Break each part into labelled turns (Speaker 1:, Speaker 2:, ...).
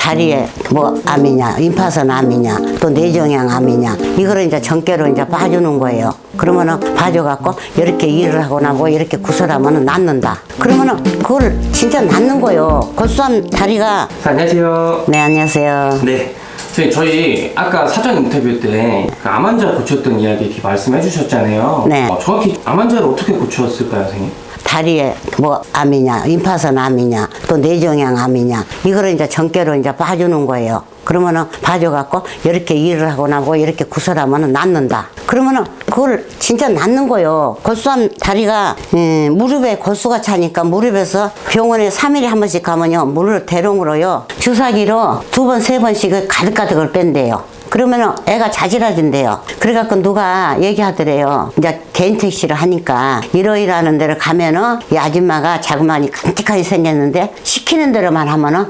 Speaker 1: 다리에 뭐 암이냐, 임파선 암이냐, 또 뇌종양 암이냐, 이거를 이제 전개로 이제 봐주는 거예요. 그러면은 봐줘갖고 이렇게 일을 하거나 뭐 이렇게 구설하면은 낫는다. 그러면은 그걸 진짜 낫는 거예요. 골수암 다리가.
Speaker 2: 안녕하세요.
Speaker 1: 네, 안녕하세요.
Speaker 2: 네. 선생님, 저희 아까 사전 인터뷰 때 그 암 환자 고쳤던 이야기 이렇게 말씀해 주셨잖아요.
Speaker 1: 네.
Speaker 2: 정확히 암 환자를 어떻게 고쳤을까요, 선생님?
Speaker 1: 다리에 뭐 암이냐, 임파선 암이냐, 또 뇌종양 암이냐, 이거를 이제 전개로 이제 봐주는 거예요. 그러면은 봐줘갖고 이렇게 일을 하거나 뭐 이렇게 구설하면은 낫는다. 그러면은 그걸 진짜 낫는 거예요. 골수암 다리가 무릎에 골수가 차니까 무릎에서 병원에 3일에 한 번씩 가면요, 물을 대롱으로요, 주사기로 2번, 3번씩 가득가득을 뺀대요. 그러면은 애가 자지러진대요. 그래갖고 누가 얘기하더래요. 이제 개인 택시를 하니까 이러이러하는 데를 가면은 이 아줌마가 자그마니 깜찍하게 생겼는데 시키는 대로만 하면은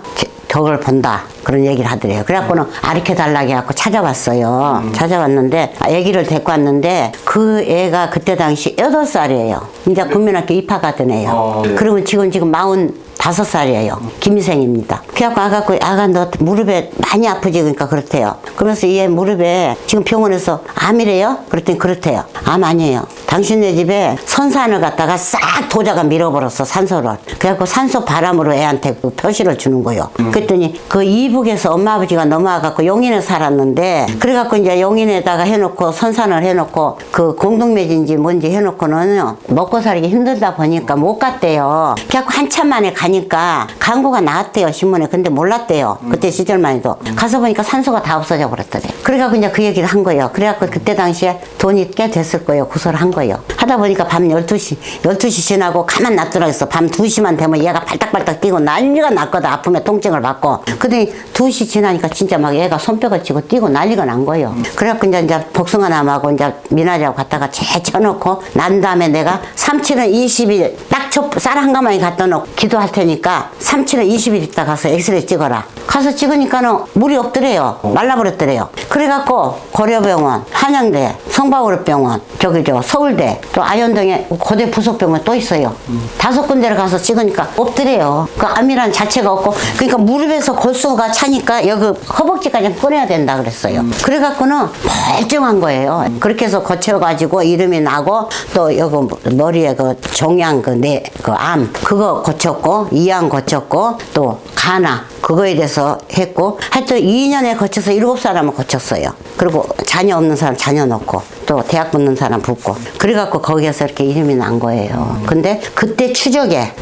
Speaker 1: 덕을 본다. 그런 얘기를 하더래요. 그래갖고는 아리켜달라고 해갖고 찾아왔어요. 찾아왔는데 애기를 데리고 왔는데 그 애가 그때 당시 8살이에요. 이제 국민학교 입학하던 애예요.
Speaker 2: 네.
Speaker 1: 그러면 지금 45살이에요. 김희생입니다. 그래갖고 아가 너 무릎에 많이 아프지? 그러니까 그렇대요. 그러면서 얘 무릎에 지금 병원에서 암이래요? 그랬더니 그렇대요. 암 아니에요. 당신네 집에 선산을 갖다가 싹 도자가 밀어버렸어, 산소를. 그래갖고 산소 바람으로 애한테 그 표시를 주는 거예요. 그랬더니 그 이북에서 엄마 아버지가 넘어와갖고 용인에 살았는데, 그래갖고 이제 용인에다가 해놓고 선산을 해놓고 그 공동묘지인지 뭔지 해놓고는 먹고 살기 힘들다 보니까 못 갔대요. 그래갖고 한참 만에 가니까 광고가 나왔대요, 신문에. 근데 몰랐대요. 그때 시절만 해도. 가서 보니까 산소가 다 없어져 버렸더래. 그래갖고 이제 그 얘기를 한 거예요. 그래갖고 그때 당시에 돈이 꽤 됐을 거예요. 구설을 한 거예요. 하다 보니까 밤 12시 지나고 가만 놔두라 했어. 밤 2시만 되면 얘가 발딱발딱 뛰고 난리가 났거든. 아픔에 통증을 받고. 근데 2시 지나니까 진짜 막 얘가 손뼉을 치고 뛰고 난리가 난 거예요. 그래갖고 이제 복숭아나무하고 이제 미나리하고 갖다가 재쳐놓고 난 다음에 내가 3칠은 20일 딱 쌀 한 가마니 갖다 놓고 기도할 테니까 3칠은 20일 있다 가서 엑스레이 찍어라. 가서 찍으니까는 물이 없더래요. 말라버렸더래요. 그래갖고 고려병원, 한양대, 성바오르병원, 서울대, 또 아현동에 고대 부속병원 또 있어요. 5군데를 가서 찍으니까 없더래요. 그 암이란 자체가 없고, 그러니까 무릎에서 골수가 차니까 여기 허벅지까지 꺼내야 된다 그랬어요. 그래갖고는 멀쩡한 거예요. 그렇게 해서 고쳐가지고 이름이 나고, 또 여기 머리에 그 종양 그 암 그거 고쳤고, 이암 고쳤고, 또 가나 그거에 대해서 했고, 하여튼 2년에 거쳐서 7사람을 고쳤어요. 그리고 자녀 없는 사람 자녀 넣고, 또 대학 붙는 사람 붙고, 그래갖고 거기에서 이렇게 이름이 난 거예요. 근데 그때 추적에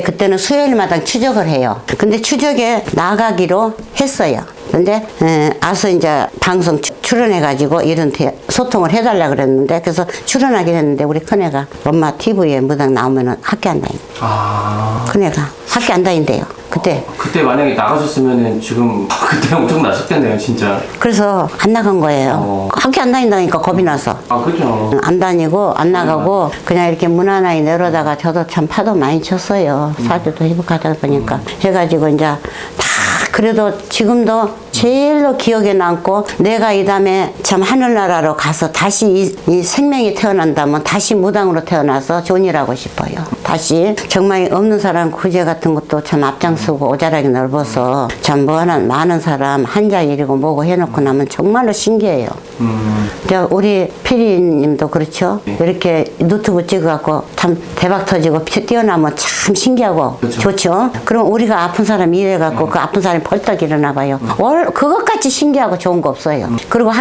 Speaker 1: 그때는 수요일마다 추적을 해요. 근데 추적에 나가기로 했어요. 근데 아서 이제 방송 출연해가지고 이런 소통을 해달라 그랬는데, 그래서 출연하긴 했는데 우리 큰애가 엄마 TV에 무당 나오면은 학교 안 다닌대. 큰애가 학교 안 다닌대요. 그때
Speaker 2: 만약에 나가셨으면은 지금 그때 엄청 나셨겠네요, 진짜.
Speaker 1: 그래서 안 나간 거예요. 학교 안 다닌다니까 겁이 나서.
Speaker 2: 그렇죠.
Speaker 1: 안 다니고 안 나가고 그냥 이렇게 무난하게 내려다가 저도 참 파도 많이 쳤어요. 사주도 회복하다 보니까 해가지고 이제 다, 그래도 지금도 제일로 기억에 남고, 내가 이 다음에 참 하늘나라로 가서 다시 이 생명이 태어난다면 다시 무당으로 태어나서 존일하고 싶어요. 다시 정말 없는 사람 구제 같은 것도 참 앞장서고 오자락이 넓어서 참 많은 사람 한자 일이고 뭐고 해놓고 나면 정말로 신기해요. 우리 피디님도 그렇죠. 이렇게 유튜브 찍어갖고 참 대박 터지고 뛰어나면 참 신기하고 좋죠. 그럼 우리가 아픈 사람 일해갖고 그 아픈 사람이 벌떡 일어나 봐요. 그것같이 신기하고 좋은 거 없어요. 그리고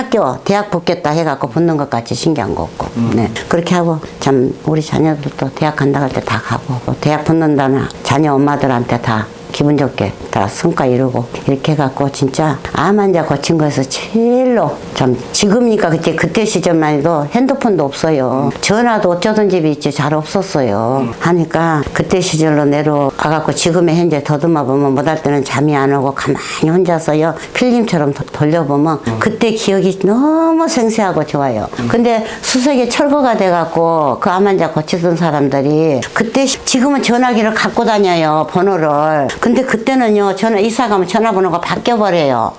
Speaker 1: 대학 붙겠다 해갖고 붙는 것같이 신기한 거 없고. 네. 그렇게 하고 참 우리 자녀들도 대학 간다 할 때 다 가고, 대학 붙는다는 자녀 엄마들한테 다 기분 좋게 다 성과 이루고, 이렇게 해갖고 진짜 암 환자 고친 거에서 제일로 참, 지금이니까 그때 시절만 해도 핸드폰도 없어요. 전화도 어쩌던 집이 있지 잘 없었어요. 하니까 그때 시절로 내려와갖고 지금의 현재 더듬어 보면 못할 때는 잠이 안 오고 가만히 혼자서요 필름처럼 돌려보면 그때 기억이 너무 생생하고 좋아요. 근데 수색에 철거가 돼갖고 그 암 환자 고치던 사람들이 그때 지금은 전화기를 갖고 다녀요, 번호를. 근데 그때는요, 이사 가면 전화번호가 바뀌어버려요.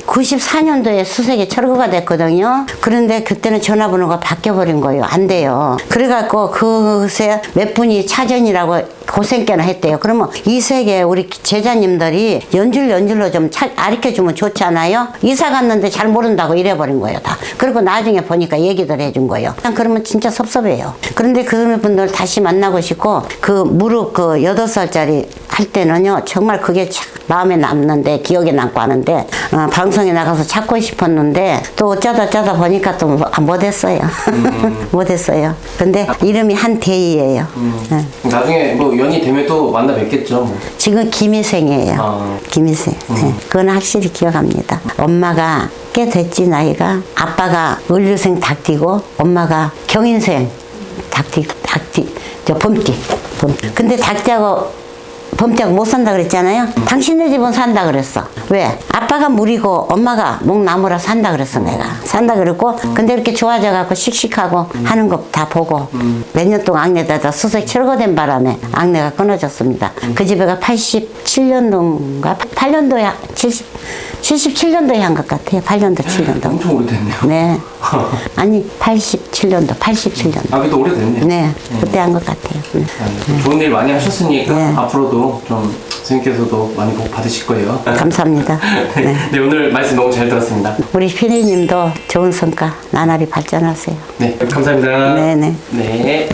Speaker 1: 94년도에 수색이 철거가 됐거든요. 그런데 그때는 전화번호가 바뀌어버린 거예요. 안 돼요. 그래갖고 그새 몇 분이 차전이라고 고생께나 했대요. 그러면 이 세계 우리 제자님들이 연줄로 좀 가르쳐주면 좋잖아요. 이사 갔는데 잘 모른다고 이래버린 거예요, 다. 그리고 나중에 보니까 얘기들 해준 거예요. 그러면 진짜 섭섭해요. 그런데 그런 분들 다시 만나고 싶고, 그 무릎 그 8살짜리 할 때는요, 정말 그게 참 마음에 남는데, 기억에 남고 하는데, 방송에 나가서 찾고 싶었는데, 또 어쩌다 보니까 또 못했어요. 못했어요. 근데 이름이 한대희예요.
Speaker 2: 나중에 뭐 연이 되면 또 만나 뵙겠죠. 뭐.
Speaker 1: 지금 김희생이에요. 김희생. 네. 그건 확실히 기억합니다. 엄마가 꽤 됐지, 나이가. 아빠가 을류생 닭띠고, 엄마가 경인생 닭띠, 범띠. 근데 닭띠하고 범띠하고 못 산다 그랬잖아요. 당신네 집은 산다 그랬어. 왜? 아빠가 물이고 엄마가 목나무라 산다 그랬어, 내가. 산다 그랬고, 근데 이렇게 좋아져갖고 씩씩하고 하는 거 다 보고 몇 년 동안 악내다가 수색 철거된 바람에 악내가 끊어졌습니다. 그 집에가 87년도인가? 8년도에 77년도에 한 것 같아요. 8년도, 7년도.
Speaker 2: 엄청 오래됐네요.
Speaker 1: 네. 아니, 87년도.
Speaker 2: 아, 그래도 오래됐네요.
Speaker 1: 네. 그때 한 것 같아요. 네.
Speaker 2: 좋은 일 많이 하셨으니까
Speaker 1: 네.
Speaker 2: 앞으로도 좀 선생님께서도 많이 복 받으실 거예요.
Speaker 1: 감사합니다. 네.
Speaker 2: 네, 오늘 말씀 너무 잘 들었습니다.
Speaker 1: 우리 피디님도 좋은 성과 나날이 발전하세요.
Speaker 2: 네, 감사합니다.
Speaker 1: 네네.
Speaker 2: 네.